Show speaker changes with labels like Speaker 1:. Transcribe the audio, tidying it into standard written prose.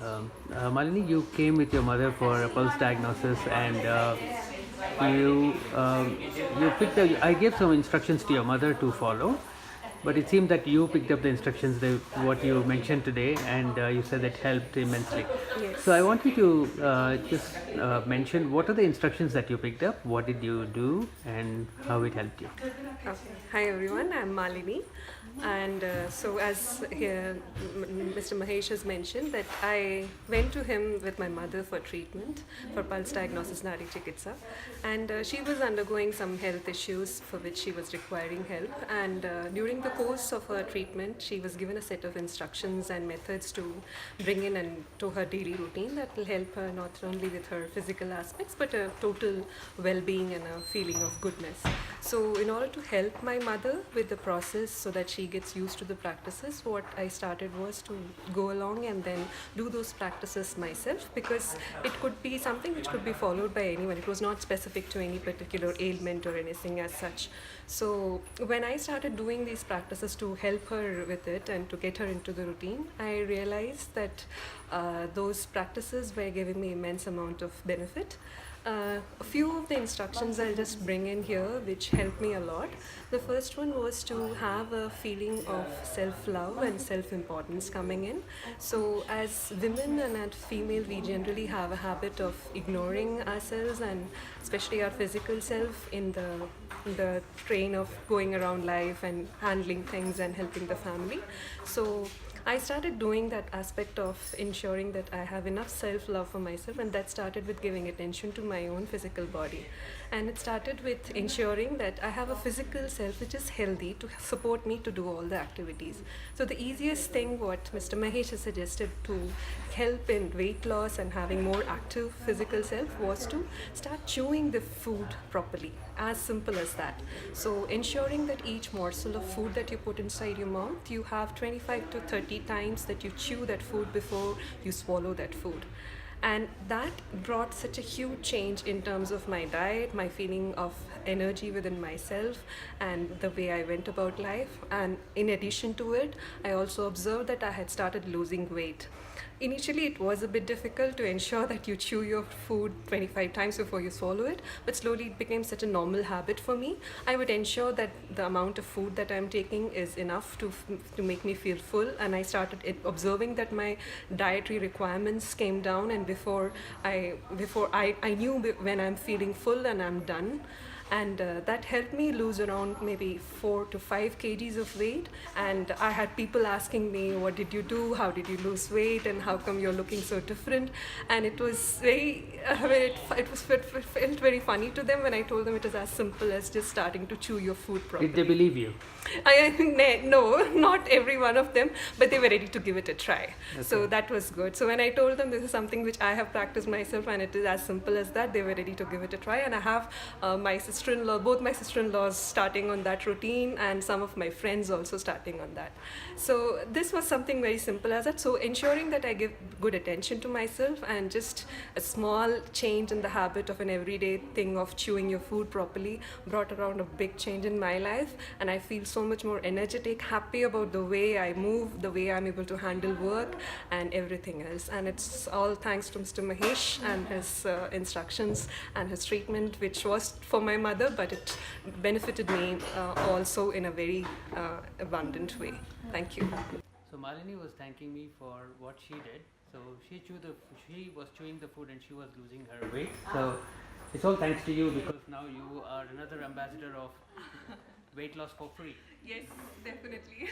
Speaker 1: Malini, you came with your mother for a pulse diagnosis, and you you picked. I gave some instructions to your mother to follow, but it seemed that you picked up the instructions that what you mentioned today, and you said that helped immensely. So I
Speaker 2: Yes.
Speaker 1: want you to just mention what are the instructions that you picked up, what did you do, and how it helped you.
Speaker 2: Okay. Hi everyone, I'm Malini. And so, as here Mr. Mahesh has mentioned, that I went to him with my mother for treatment for pulse diagnosis Nadichikitsa, and she was undergoing some health issues for which she was requiring help. And during the course of her treatment, she was given a set of instructions and methods to bring in and to her daily routine that will help her not only with her physical aspects but a total well-being and a feeling of goodness. So, in order to help my mother with the process so that she gets used to the practices, what I started was to go along and then do those practices myself, because it could be something which could be followed by anyone. It was not specific to any particular ailment or anything as such. So, when I started doing these practices to help her with it and to get her into the routine, I realized that those practices were giving me immense amount of benefit. A few of the instructions I'll just bring in here which helped me a lot. The first one was to have a feeling of self-love and self-importance coming in. So as women and as female, we generally have a habit of ignoring ourselves and especially our physical self in the train of going around life and handling things and helping the family. So I started doing that aspect of ensuring that I have enough self love for myself, and that started with giving attention to my own physical body. And it started with ensuring that I have a physical self which is healthy to support me to do all the activities. So, the easiest thing, what Mr. Mahesh has suggested to help in weight loss and having more active physical self was to start chewing the food properly. As simple as that. So, ensuring that each morsel of food that you put inside your mouth, you have 25 to 30 times that you chew that food before you swallow that food. And that brought such a huge change in terms of my diet, my feeling of energy within myself, and the way I went about life. And in addition to it, I also observed that I had started losing weight. Initially, it was a bit difficult to ensure that you chew your food 25 times before you swallow it, but slowly it became such a normal habit for me. I would ensure that the amount of food that I'm taking is enough to make me feel full, and I started observing that my dietary requirements came down, and before I knew when I'm feeling full and I'm done. And that helped me lose around maybe 4 to 5 kgs of weight. And I had people asking me, what did you do, how did you lose weight, and how come you're looking so different? And it was very it felt very funny to them when I told them it is as simple as just starting to chew your food properly.
Speaker 1: Did they believe you?
Speaker 2: No, not every one of them, but they were ready to give it a try.
Speaker 1: Okay.
Speaker 2: So that was good. So when I told them this is something which I have practiced myself and it is as simple as that, they were ready to give it a try. And I have both my sister-in-laws starting on that routine, and some of my friends also starting on that. So this was something very simple as that. So ensuring that I give good attention to myself, and just a small change in the habit of an everyday thing of chewing your food properly brought around a big change in my life. And I feel so much more energetic, happy about the way I move, the way I'm able to handle work and everything else. And it's all thanks to Mr. Mahesh and his instructions and his treatment, which was for my mother, but it benefited me also in a very abundant way. Thank you.
Speaker 1: So Malini was thanking me for what she did. So she was chewing the food and she was losing her weight. So it's all thanks to you, because now you are another ambassador of weight loss for free.
Speaker 2: Yes, definitely.